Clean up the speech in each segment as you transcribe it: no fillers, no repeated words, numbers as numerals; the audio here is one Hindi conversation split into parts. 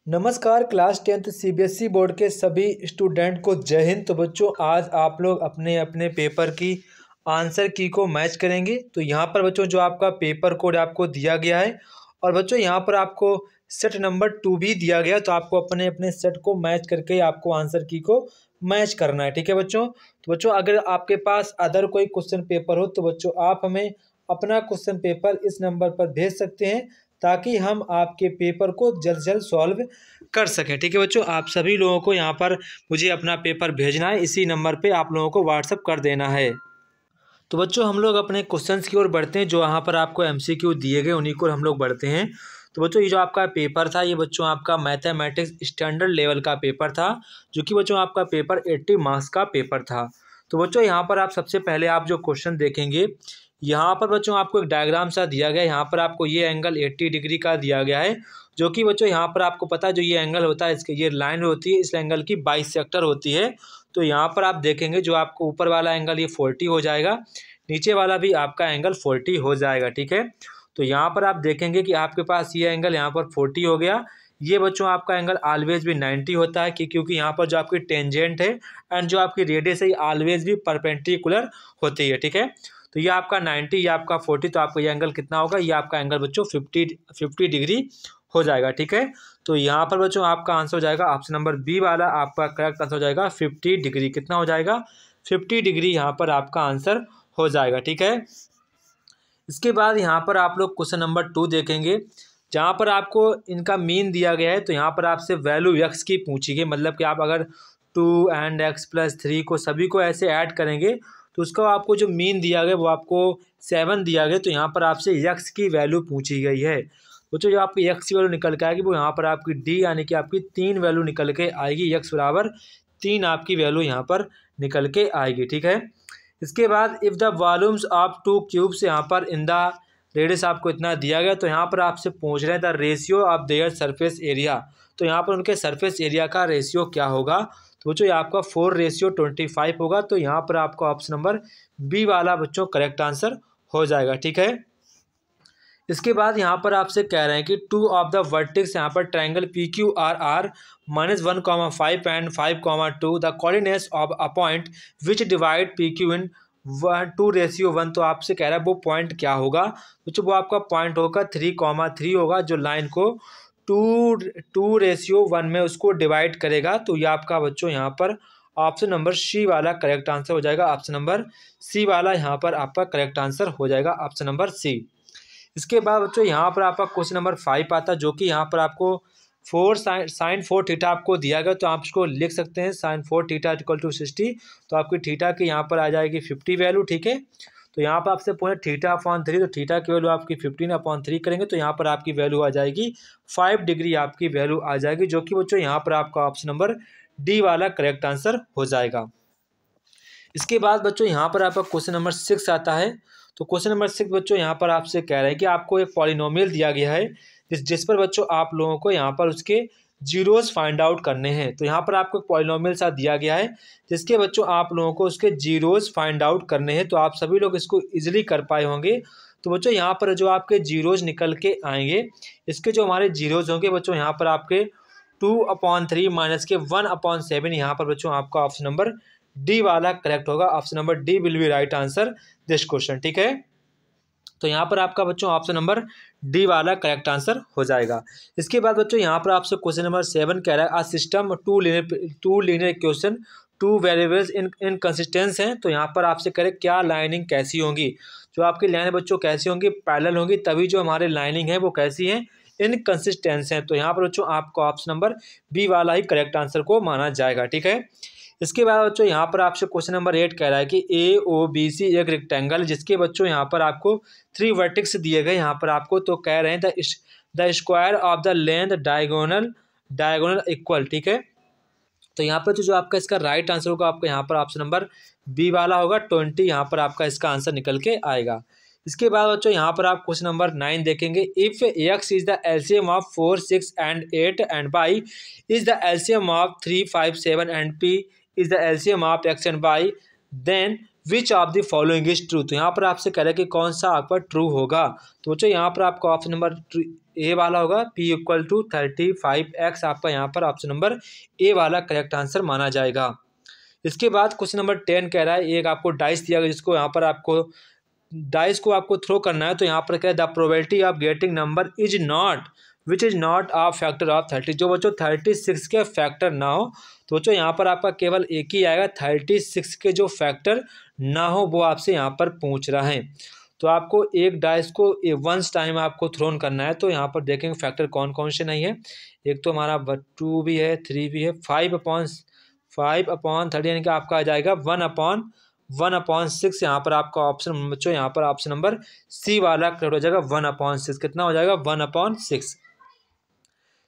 नमस्कार क्लास 10th सीबीएसई बोर्ड के सभी स्टूडेंट को जय हिंद। तो बच्चों आज आप लोग अपने अपने पेपर की आंसर की को मैच करेंगे। तो यहाँ पर बच्चों जो आपका पेपर कोड आपको दिया गया है और बच्चों यहाँ पर आपको सेट नंबर 2 भी दिया गया, तो आपको अपने अपने सेट को मैच करके आपको आंसर की को मैच करना है। ठीक है बच्चों। तो बच्चों अगर आपके पास अदर कोई क्वेश्चन पेपर हो तो बच्चों आप हमें अपना क्वेश्चन पेपर इस नंबर पर भेज सकते हैं ताकि हम आपके पेपर को जल्द से जल्द सॉल्व कर सकें। ठीक है बच्चों, आप सभी लोगों को यहाँ पर मुझे अपना पेपर भेजना है, इसी नंबर पे आप लोगों को व्हाट्सअप कर देना है। तो बच्चों हम लोग अपने क्वेश्चंस की ओर बढ़ते हैं। जो यहाँ पर आपको एमसीक्यू दिए गए उन्हीं को हम लोग बढ़ते हैं। तो बच्चों ये जो आपका पेपर था ये बच्चों आपका मैथमेटिक्स स्टैंडर्ड लेवल का पेपर था, जो कि बच्चों आपका पेपर 80 मार्क्स का पेपर था। तो बच्चों यहाँ पर आप सबसे पहले आप जो क्वेश्चन देखेंगे, यहाँ पर बच्चों आपको एक डायग्राम सा दिया गया है। यहाँ पर आपको ये एंगल 80 डिग्री का दिया गया है, जो कि बच्चों यहाँ पर आपको पता है जो ये एंगल होता है इसके ये लाइन होती है, इस एंगल की बाइसेक्टर होती है। तो यहाँ पर आप देखेंगे जो आपको ऊपर वाला एंगल ये 40 हो जाएगा, नीचे वाला भी आपका एंगल 40 हो जाएगा। ठीक है। तो यहाँ पर आप देखेंगे कि आपके पास ये एंगल यहाँ पर 40 हो गया। ये बच्चों आपका एंगल ऑलवेज भी 90 होता है क्योंकि यहाँ पर जो आपकी टेंजेंट है एंड जो आपकी रेडियस है ऑलवेज भी परपेंडिकुलर होती है। ठीक है। तो ये आपका 90, ये आपका 40, तो आपका ये एंगल कितना होगा, ये आपका एंगल बच्चों 50 डिग्री हो जाएगा। ठीक है। तो यहाँ पर बच्चों आपका आंसर हो जाएगा ऑप्शन नंबर बी वाला, आपका करेक्ट आंसर हो जाएगा 50 डिग्री। कितना हो जाएगा, 50 डिग्री यहाँ पर आपका आंसर हो जाएगा। ठीक है। इसके बाद यहाँ पर आप लोग क्वेश्चन नंबर 2 देखेंगे, जहाँ पर आपको इनका मीन दिया गया है। तो यहाँ पर आपसे वैल्यू एक्स की पूछी गई, मतलब कि आप अगर 2 एंड x+3 को सभी को ऐसे ऐड करेंगे तो उसका आपको जो मीन दिया गया वो आपको 7 दिया गया। तो यहाँ पर आपसे x की वैल्यू पूछी गई है। तो जो आपकी x की वैल्यू निकल के आएगी वो यहाँ पर आपकी d यानी कि आपकी 3 वैल्यू निकल के आएगी, x बराबर 3 आपकी वैल्यू यहाँ पर निकल के आएगी। ठीक है। इसके बाद if the volumes of 2 cubes, यहाँ पर इन द रेडियस आपको इतना दिया गया। तो यहाँ पर आपसे पूछ रहे हैं the ratio of their surface area. तो यहाँ पर उनके सरफेस एरिया का रेशियो क्या होगा। तो बच्चों ये आपका 4:25 होगा। तो यहाँ पर आपका ऑप्शन नंबर बी वाला बच्चों करेक्ट आंसर हो जाएगा। ठीक है। इसके बाद यहाँ पर आपसे कह रहे हैं कि 2 ऑफ द वर्टेक्स, यहाँ पर triangle PQRR -1,5 and 5,2 the coordinates of a point which divide PQ इन 2:1। तो आपसे कह रहा है वो पॉइंट क्या होगा। तो वो आपका पॉइंट होगा 3,3 होगा, जो लाइन को 2:1 में उसको डिवाइड करेगा। तो ये आपका बच्चों यहाँ पर ऑप्शन नंबर सी वाला करेक्ट आंसर हो जाएगा। ऑप्शन नंबर सी वाला यहाँ पर आपका करेक्ट आंसर हो जाएगा, ऑप्शन नंबर सी। इसके बाद बच्चों यहाँ पर आपका क्वेश्चन नंबर 5 आता है, जो कि यहाँ पर आपको 4 साइन 4 थीटा आपको दिया गया। तो आप इसको लिख सकते हैं साइन 4 थीटा = 60। तो आपकी थीटा की यहाँ पर आ जाएगी 50 वैल्यू। ठीक है। तो यहाँ पर आपसे पूछे θ/3, तो थीटा की वैल्यू आपकी 15/3 करेंगे तो यहाँ पर आपकी वैल्यू आ जाएगी 5 डिग्री आपकी वैल्यू आ जाएगी, जो कि बच्चों यहाँ पर आपका ऑप्शन नंबर डी वाला करेक्ट आंसर हो जाएगा। इसके बाद बच्चों यहाँ पर आपका क्वेश्चन नंबर 6 आता है। तो क्वेश्चन नंबर 6 बच्चों यहाँ पर आपसे कह रहे हैं कि आपको एक पॉलिनोमियल दिया गया है जिस पर बच्चों आप लोगों को यहाँ पर उसके जीरोस फाइंड आउट करने हैं। तो यहाँ पर आपको एक पॉलिनोमियल सा दिया गया है जिसके बच्चों आप लोगों को उसके जीरोस फाइंड आउट करने हैं। तो आप सभी लोग इसको इजीली कर पाए होंगे। तो बच्चों यहाँ पर जो आपके जीरोज निकल के आएंगे, इसके जो हमारे जीरोज होंगे बच्चों यहाँ पर आपके 2/3 माइनस के 1/7, यहाँ पर बच्चों आपका ऑप्शन नंबर डी वाला करेक्ट होगा। Option number D will be right answer this question. ठीक है। तो यहाँ पर आपका बच्चों ऑप्शन नंबर डी वाला करेक्ट आंसर हो जाएगा। इसके बाद बच्चों यहाँ पर आपसे क्वेश्चन नंबर 7 कह रहा है, a system two linear equation 2 variables inconsistent हैं। तो यहाँ पर आपसे कह रहे क्या लाइनिंग कैसी होंगी। जो आपकी लाइन बच्चों कैसी होंगी, पैरेलल होंगी, तभी जो हमारे लाइनिंग है वो कैसी है, इनकंसिस्टेंस हैं। तो यहाँ पर बच्चों आपको ऑप्शन नंबर बी वाला ही करेक्ट आंसर को माना जाएगा। ठीक है। इसके बाद बच्चों यहाँ पर आपसे क्वेश्चन नंबर 8 कह रहा है कि AOBC एक रेक्टेंगल जिसके बच्चों यहाँ पर आपको 3 वर्टेक्स दिए गए यहाँ पर आपको। तो कह रहे हैं the square of the length diagonal equal. ठीक है। तो यहाँ पर जो आपका इसका राइट आंसर होगा आपका यहाँ पर ऑप्शन नंबर बी वाला होगा 20, यहाँ पर आपका इसका आंसर निकल के आएगा। इसके बाद बच्चों यहाँ पर आप क्वेश्चन नंबर 9 देखेंगे, if x is the LCM of 4, 6 and 8 and y is the LCM of 3, 5, 7 and p is the LCM of x and y, then which of the following is true. तो यहाँ पर आपसे कह रहा है कि कौन सा आपका ट्रू होगा। तो बच्चों यहाँ पर आपका ऑप्शन नंबर ए वाला होगा, P = 35x आपका यहाँ पर ऑप्शन नंबर ए वाला करेक्ट आंसर माना जाएगा। इसके बाद क्वेश्चन नंबर 10 कह रहा है, एक आपको डाइस दिया गया जिसको यहाँ पर आपको डाइस को आपको थ्रो करना है। तो यहाँ पर क्या है, the probability of getting number is not which is not a factor of 30। जो बच्चों 36 के फैक्टर ना हो, तो बच्चों यहाँ पर आपका केवल एक ही आएगा, 36 के जो फैक्टर ना हो वो आपसे यहाँ पर पूछ रहा है। तो आपको एक डाइस को वंस टाइम आपको थ्रोन करना है। तो यहाँ पर देखेंगे फैक्टर कौन कौन से नहीं है। एक तो हमारा 2 भी है, 3 भी है, 5/30 यानी कि आपका आ जाएगा 1/6। यहाँ पर आपका ऑप्शन बच्चों यहाँ पर ऑप्शन नंबर सी वाला करेक्ट हो जाएगा। 1/6 कितना हो जाएगा, 1/6।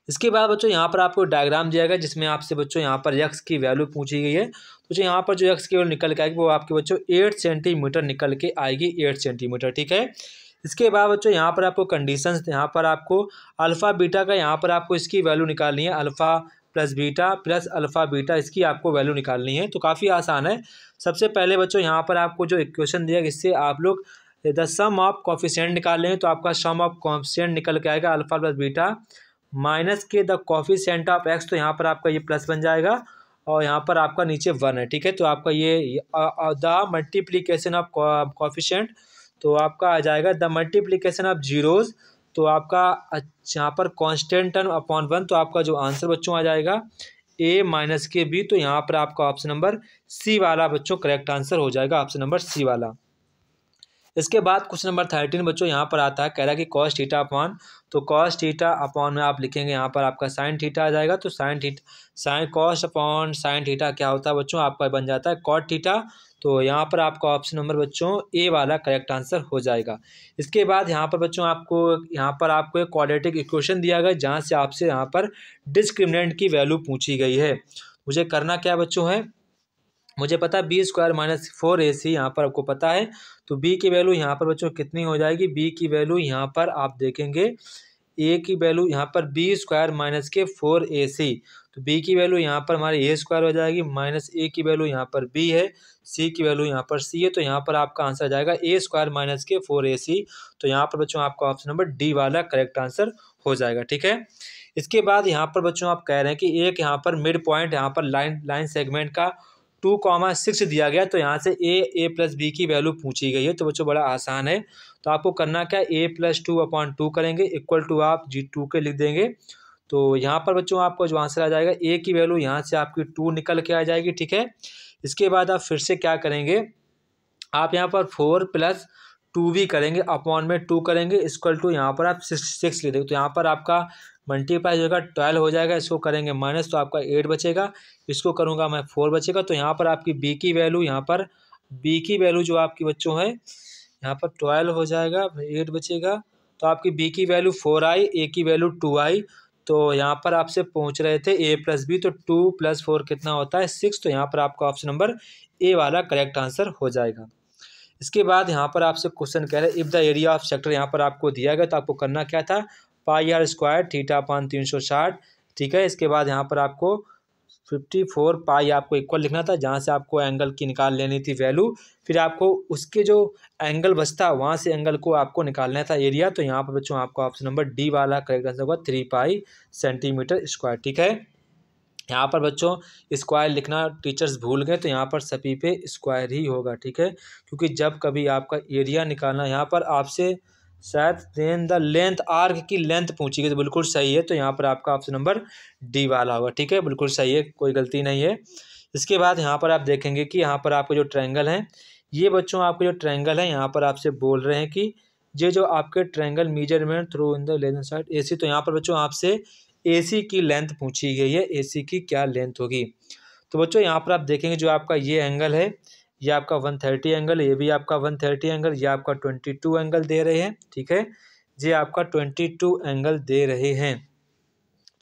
इसके बाद बच्चों यहाँ पर आपको डायग्राम दिया गया जिसमें आपसे बच्चों यहाँ पर यक्स की वैल्यू पूछी गई है। तो यहाँ पर जो यक्स की वैल्यू निकल के आएगी वो आपके बच्चों 8 सेंटीमीटर निकल के आएगी, 8 सेंटीमीटर, ठीक है। इसके बाद बच्चों यहाँ पर आपको कंडीशंस, यहाँ पर आपको अल्फ़ा बीटा का यहाँ पर आपको इसकी वैल्यू निकालनी है, alpha plus beta plus alpha beta, इसकी आपको वैल्यू निकालनी है। तो काफ़ी आसान है। सबसे पहले बच्चों यहाँ पर आपको जो इक्वेशन दिया इससे आप लोग द सम ऑफ कॉफिशिएंट निकाल लें। तो आपका सम ऑफ कॉफिशिएंट निकल के आएगा अल्फ़ा प्लस बीटा माइनस के द कॉफिशिएंट ऑफ एक्स। तो यहाँ पर आपका ये प्लस बन जाएगा और यहाँ पर आपका नीचे 1 है, ठीक है। तो आपका ये द मल्टीप्लीकेशन ऑफ कॉफिशिएंट, तो आपका आ जाएगा द मल्टीप्लीकेशन ऑफ जीरोज़। तो आपका यहाँ पर कांस्टेंट टर्म अपॉन 1। तो आपका जो आंसर बच्चों आ जाएगा A-B। तो यहाँ पर आपका ऑप्शन नंबर सी वाला बच्चों करेक्ट आंसर हो जाएगा, ऑप्शन नंबर सी वाला। इसके बाद क्वेश्चन नंबर 13 बच्चों यहाँ पर आता है, कह रहा है कि कॉस थीटा अपॉन, तो कॉस थीटा अपॉन में आप लिखेंगे यहाँ पर आपका साइन थीटा आ जाएगा। तो sine cos upon sine theta क्या होता है बच्चों, आपका बन जाता है कॉट थीटा। तो यहाँ पर आपका ऑप्शन नंबर बच्चों ए वाला करेक्ट आंसर हो जाएगा। इसके बाद यहाँ पर बच्चों आपको एक क्वाड्रेटिक इक्वेशन दिया गया जहाँ से आपसे यहाँ पर डिस्क्रिमिनेंट की वैल्यू पूछी गई है। मुझे करना क्या बच्चों है, मुझे पता है b² - 4ac यहाँ पर आपको पता है। तो b की वैल्यू यहाँ पर बच्चों कितनी हो जाएगी, b की वैल्यू यहाँ पर आप देखेंगे a की वैल्यू यहाँ पर b² - 4ac। तो b की वैल्यू यहाँ पर हमारी a² हो जाएगी, माइनस a की वैल्यू यहाँ पर b है, c की वैल्यू यहाँ पर c है। तो यहाँ पर आपका आंसर आ जाएगा a² - 4ac। तो यहाँ पर बच्चों आपका ऑप्शन नंबर डी वाला करेक्ट आंसर हो जाएगा, ठीक है। इसके बाद यहाँ पर बच्चों आप कह रहे हैं कि एक यहाँ पर मिड पॉइंट यहाँ पर लाइन सेगमेंट का 2,6 दिया गया। तो यहाँ से a प्लस b की वैल्यू पूछी गई है। तो बच्चों बड़ा आसान है। तो आपको करना क्या है, a + 2/2 करेंगे, इक्वल टू आप g2 के लिख देंगे। तो यहाँ पर बच्चों आपको जो आंसर आ जाएगा a की वैल्यू यहाँ से आपकी 2 निकल के आ जाएगी, ठीक है। इसके बाद आप फिर से क्या करेंगे, आप यहाँ पर 4 + 2 भी करेंगे, अपॉन में 2 करेंगे, इक्वल टू यहाँ पर आप 6 लिख देंगे। तो यहाँ पर आपका मल्टीप्लाई हो जाएगा, 12 हो जाएगा, इसको करेंगे माइनस तो आपका 8 बचेगा, इसको करूँगा मैं 4 बचेगा। तो यहाँ पर आपकी b की वैल्यू जो आपकी बच्चों है यहाँ पर 12 हो जाएगा, 8 बचेगा। तो आपकी b की वैल्यू 4 आई, a की वैल्यू 2 आई। तो यहाँ पर आपसे पूछ रहे थे a + b, तो 2 + 4 कितना होता है 6। तो यहाँ पर आपका ऑप्शन नंबर ए वाला करेक्ट आंसर हो जाएगा। इसके बाद यहाँ पर आपसे क्वेश्चन कह रहे हैं if the area of sector यहाँ पर आपको दिया गया। तो आपको करना क्या था, πr² θ/360, ठीक है। इसके बाद यहाँ पर आपको 54 पाई आपको इक्वल लिखना था, जहाँ से आपको एंगल की निकाल लेनी थी वैल्यू। फिर आपको उसके जो एंगल बचता वहाँ से एंगल को आपको निकालना था एरिया। तो यहाँ पर बच्चों आपका ऑप्शन नंबर डी वाला करेक्ट आंसर होगा 3π cm², ठीक है। यहाँ पर बच्चों स्क्वायर लिखना टीचर्स भूल गए, तो यहाँ पर सभी पे स्क्वायर ही होगा, ठीक है। क्योंकि जब कभी आपका एरिया निकालना, यहाँ पर आपसे शायद देन द लेंथ, आर्क की लेंथ पूछी गई, तो बिल्कुल सही है। तो यहाँ पर आपका ऑप्शन नंबर डी वाला होगा, ठीक है, बिल्कुल सही है, कोई गलती नहीं है। इसके बाद यहाँ पर आप देखेंगे कि यहाँ पर आपके जो ट्रायंगल हैं, ये बच्चों आपके जो ट्रायंगल है यहाँ पर आपसे बोल रहे हैं कि ये जो आपके triangle measurement through in the length side AC। तो यहाँ पर बच्चों आपसे AC की लेंथ पूछी गई है, AC की क्या लेंथ होगी। तो बच्चों यहाँ पर आप देखेंगे जो आपका ये एंगल है, ये आपका 130 एंगल, ये भी आपका 130 एंगल, ये आपका 22 एंगल दे रहे हैं, ठीक है। ये आपका 22 एंगल दे रहे हैं।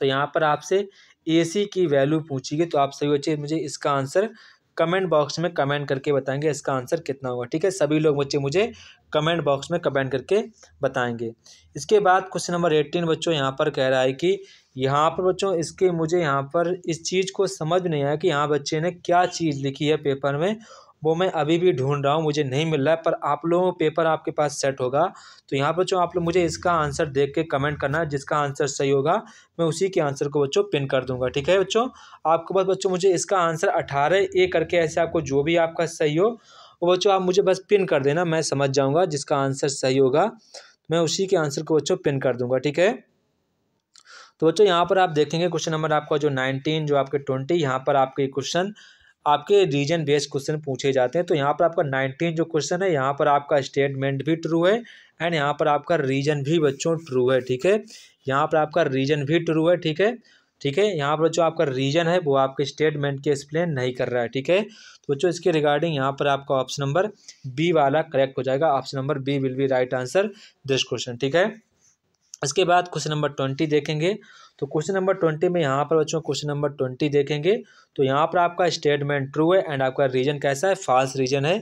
तो यहाँ पर आपसे AC की वैल्यू पूछी गई। तो आप सभी बच्चे मुझे इसका आंसर कमेंट बॉक्स में कमेंट करके बताएंगे इसका आंसर कितना होगा, ठीक है। सभी लोग बच्चे मुझे कमेंट बॉक्स में कमेंट करके बताएंगे। इसके बाद क्वेश्चन नंबर 18 बच्चों यहाँ पर कह रहा है कि यहाँ पर बच्चों मुझे यहाँ पर इस चीज़ को समझ नहीं आया कि यहाँ बच्चे ने क्या चीज़ लिखी है पेपर में वो मैं अभी भी ढूंढ रहा हूँ, मुझे नहीं मिल रहा है। पर आप लोगों पेपर आपके पास सेट होगा तो यहाँ पर बच्चों आप लोग मुझे इसका आंसर देख के कमेंट करना, जिसका आंसर सही होगा मैं उसी के आंसर को बच्चों पिन कर दूंगा। ठीक है बच्चों, आपके पास बच्चों मुझे इसका आंसर 18A करके ऐसे आपको जो भी आपका सही हो वो बच्चों आप मुझे बस पिन कर देना, मैं समझ जाऊँगा जिसका आंसर सही होगा मैं उसी के आंसर को बच्चों पिन कर दूंगा। ठीक है, तो बच्चों यहाँ पर आप देखेंगे क्वेश्चन नंबर आपका जो 19 जो आपके 20 यहाँ पर आपके क्वेश्चन आपके रीजन बेस्ड क्वेश्चन पूछे जाते हैं। तो यहाँ पर आपका 19 जो क्वेश्चन है यहाँ पर आपका स्टेटमेंट भी ट्रू है एंड यहाँ पर आपका रीजन भी बच्चों ट्रू है। ठीक है, यहाँ पर आपका रीजन भी ट्रू है। ठीक है, ठीक है, यहाँ पर जो आपका रीजन है वो आपके स्टेटमेंट के एक्सप्लेन नहीं कर रहा है। ठीक है, तो बच्चों इसके रिगार्डिंग यहाँ पर आपका ऑप्शन नंबर बी वाला करेक्ट हो जाएगा। Option number B will be right answer this question. ठीक है, इसके बाद क्वेश्चन नंबर 20 देखेंगे। तो क्वेश्चन नंबर 20 में यहाँ पर बच्चों क्वेश्चन नंबर 20 देखेंगे तो यहाँ पर आपका स्टेटमेंट ट्रू है एंड आपका रीजन कैसा है, फॉल्स रीजन है।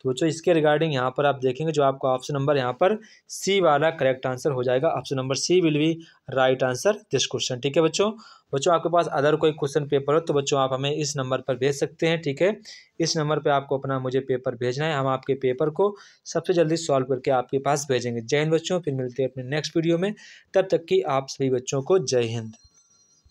तो बच्चों इसके रिगार्डिंग यहाँ पर आप देखेंगे जो आपका ऑप्शन नंबर यहाँ पर सी वाला करेक्ट आंसर हो जाएगा। Option number C will be right answer this question. ठीक है बच्चों, बच्चों आपके पास अदर कोई क्वेश्चन पेपर हो तो बच्चों आप हमें इस नंबर पर भेज सकते हैं। ठीक है, इस नंबर पर आपको अपना मुझे पेपर भेजना है, हम आपके पेपर को सबसे जल्दी सॉल्व करके आपके पास भेजेंगे। जय हिंद बच्चों, फिर मिलते हैं अपने नेक्स्ट वीडियो में, तब तक कि आप सभी बच्चों को जय हिंद।